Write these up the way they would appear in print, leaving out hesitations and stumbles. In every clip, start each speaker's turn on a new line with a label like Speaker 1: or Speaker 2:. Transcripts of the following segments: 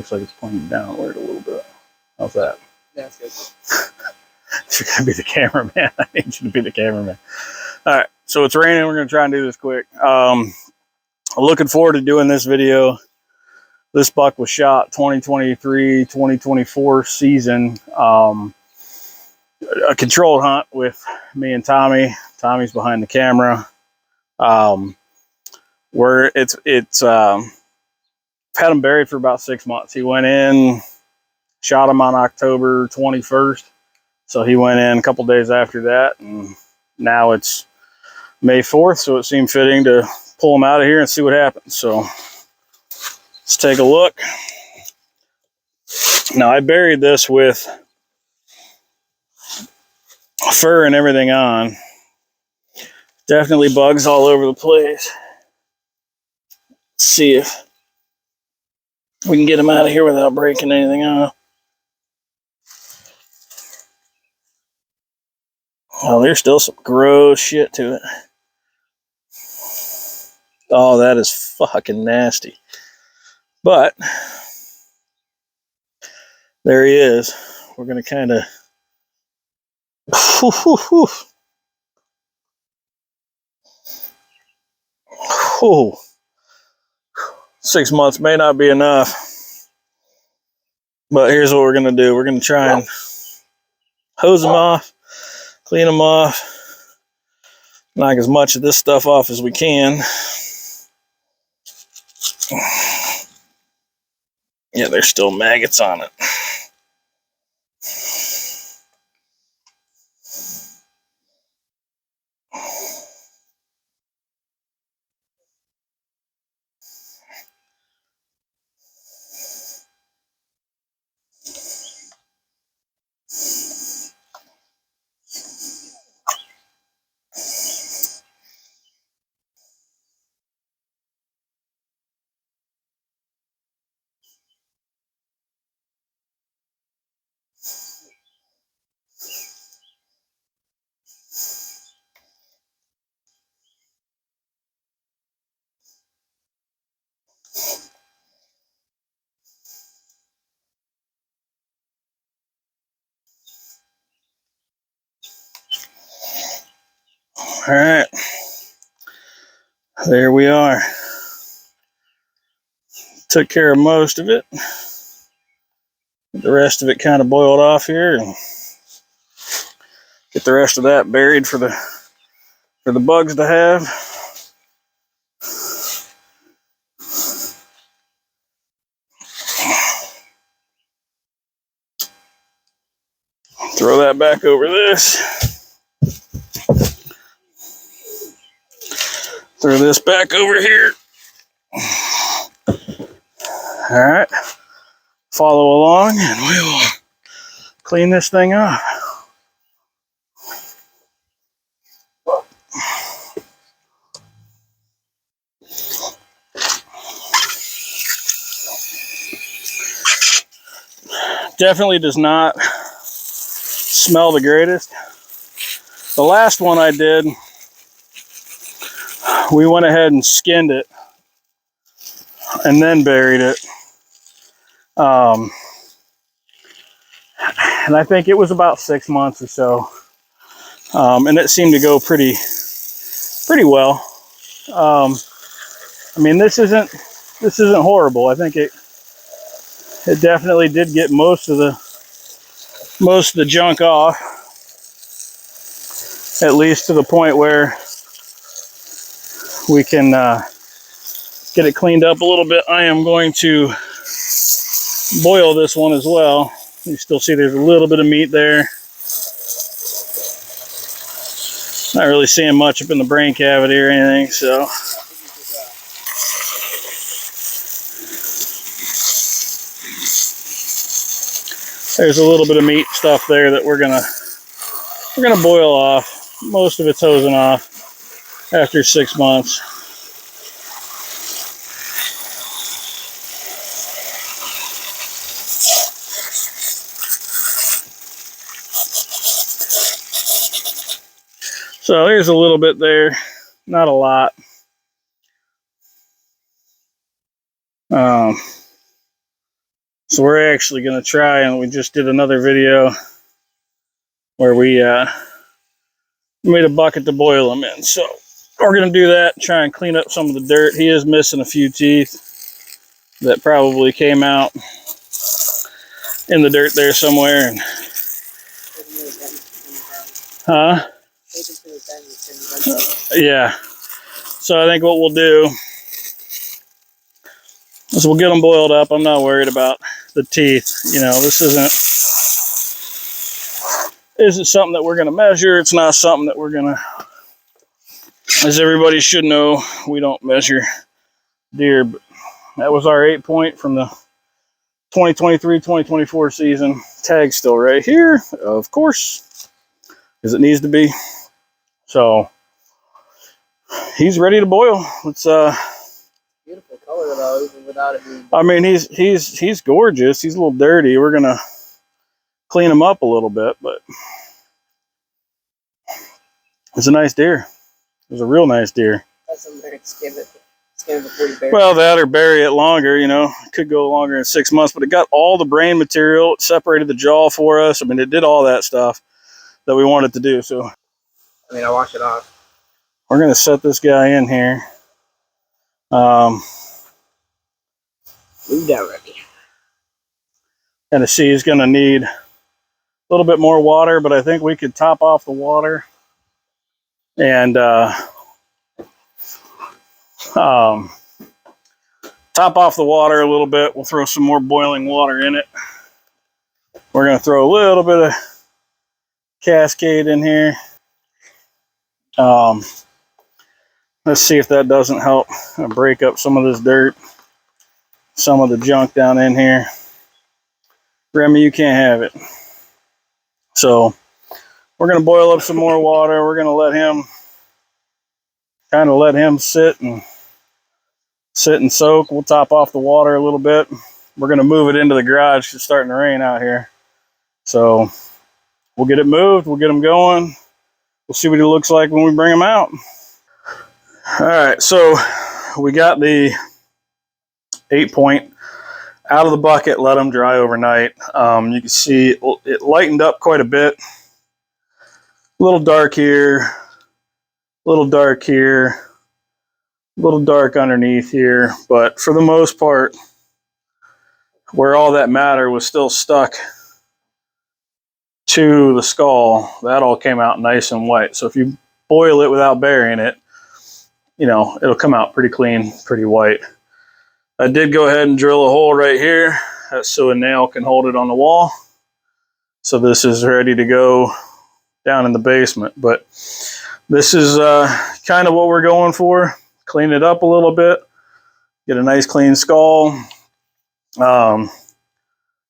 Speaker 1: Looks like it's pointing downward a little bit. How's that?
Speaker 2: That's good.
Speaker 1: You're gonna be the cameraman. I need you to be the cameraman. All right, so it's raining. We're gonna try and do this quick. I'm looking forward to doing this video. This buck was shot 2023-2024 season. A controlled hunt with me and Tommy. Tommy's behind the camera. Where it's had him buried for about 6 months. He went in, shot him on October 21st. So he went in a couple days after that, and now it's May 4th, so it seemed fitting to pull him out of here and see what happens. So let's take a look. Now, I buried this with fur and everything on. Definitely bugs all over the place. Let's see if we can get him out of here without breaking anything off. Oh, there's still some gross shit to it. Oh, that is fucking nasty. But there he is. We're going to kind of... Oh, 6 months may not be enough. But here's what we're going to do. We're going to try and hose them off, clean them off, knock as much of this stuff off as we can. Yeah, there's still maggots on it. All right, there we are. Took care of most of it. The rest of it kind of boiled off here, and get the rest of that buried for the bugs to have. Throw that back over this. Throw this back over here. All right, follow along and we will clean this thing up. Definitely does not smell the greatest. The last one I did, we went ahead and skinned it and then buried it. And I think it was about 6 months or so. And it seemed to go pretty well. I mean, this isn't horrible. I think it definitely did get most of the junk off, at least to the point where we can get it cleaned up a little bit. I am going to boil this one as well. You still see there's a little bit of meat there. Not really seeing much up in the brain cavity or anything, so. There's a little bit of meat stuff there that we're gonna boil off. Most of it's hosing off after 6 months. So there's a little bit there, not a lot. So we're actually going to try, and we just did another video where we made a bucket to boil them in. So we're going to do that, try and clean up some of the dirt. He is missing a few teeth that probably came out in the dirt there somewhere. And, huh? Yeah. So I think what we'll do is we'll get them boiled up. I'm not worried about the teeth. You know, this isn't something that we're going to measure. It's not something that we're going to, as everybody should know, we don't measure deer. But that was our 8-point from the 2023-2024 season. Tag's still right here, of course, because it needs to be. So he's ready to boil. It's
Speaker 2: beautiful color though, even without it being.
Speaker 1: I mean, he's gorgeous. He's a little dirty. We're gonna clean him up a little bit, but it's a nice deer. It was a real nice deer.
Speaker 2: That's something skim it before you bury it.
Speaker 1: Well, that or bury it longer. You know, it could go longer than 6 months, but it got all the brain material. It separated the jaw for us. I mean, it did all that stuff that we wanted to do. So,
Speaker 2: I mean, I wash it off.
Speaker 1: We're gonna set this guy in here.
Speaker 2: Move that ready.
Speaker 1: And see, he's gonna need a little bit more water, but I think we could top off the water and top off the water a little bit. We'll throw some more boiling water in it. We're gonna throw a little bit of Cascade in here. Let's see if that doesn't help break up some of this dirt, some of the junk down in here. Remy, you can't have it. So we're gonna boil up some more water. We're gonna let him sit and soak. We'll top off the water a little bit. We're gonna move it into the garage. It's starting to rain out here. So we'll get it moved, we'll get him going. We'll see what he looks like when we bring him out. All right, so we got the 8-point out of the bucket, let them dry overnight. You can see it lightened up quite a bit. A little dark here, a little dark here, a little dark underneath here, but for the most part, where all that matter was still stuck to the skull, that all came out nice and white. So if you boil it without burying it, you know, it'll come out pretty clean, pretty white. I did go ahead and drill a hole right here so a nail can hold it on the wall. So this is ready to go down in the basement. But this is kind of what we're going for. Clean it up a little bit, get a nice clean skull.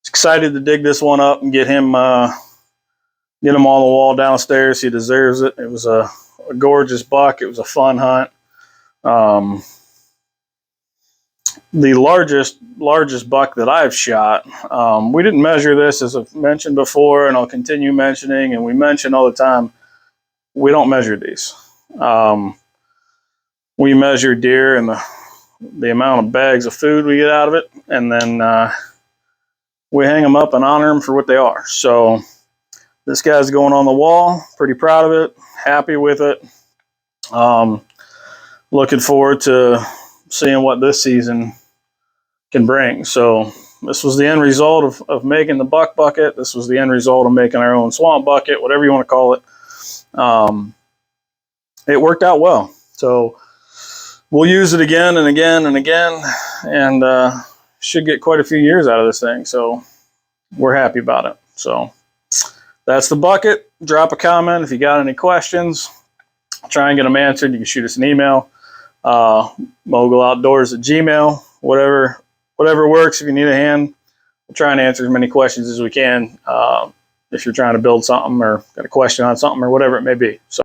Speaker 1: Excited to dig this one up and get him on the wall downstairs. He deserves it. It was a gorgeous buck. It was a fun hunt. The largest buck that I've shot. We didn't measure this, as I've mentioned before, and I'll continue mentioning, and we mention all the time, we don't measure these. We measure deer and the amount of bags of food we get out of it, and then we hang them up and honor them for what they are. So this guy's going on the wall, pretty proud of it, happy with it. Looking forward to seeing what this season can bring. So this was the end result of making the buck bucket. This was the end result of making our own swamp bucket, whatever you want to call it. It worked out well. So we'll use it again and again and again, and should get quite a few years out of this thing. So we're happy about it. So that's the bucket. Drop a comment if you got any questions. I'll try and get them answered. You can shoot us an email. moguloutdoors@gmail.com, whatever works. If you need a hand, we'll try and answer as many questions as we can, if you're trying to build something or got a question on something or whatever it may be. So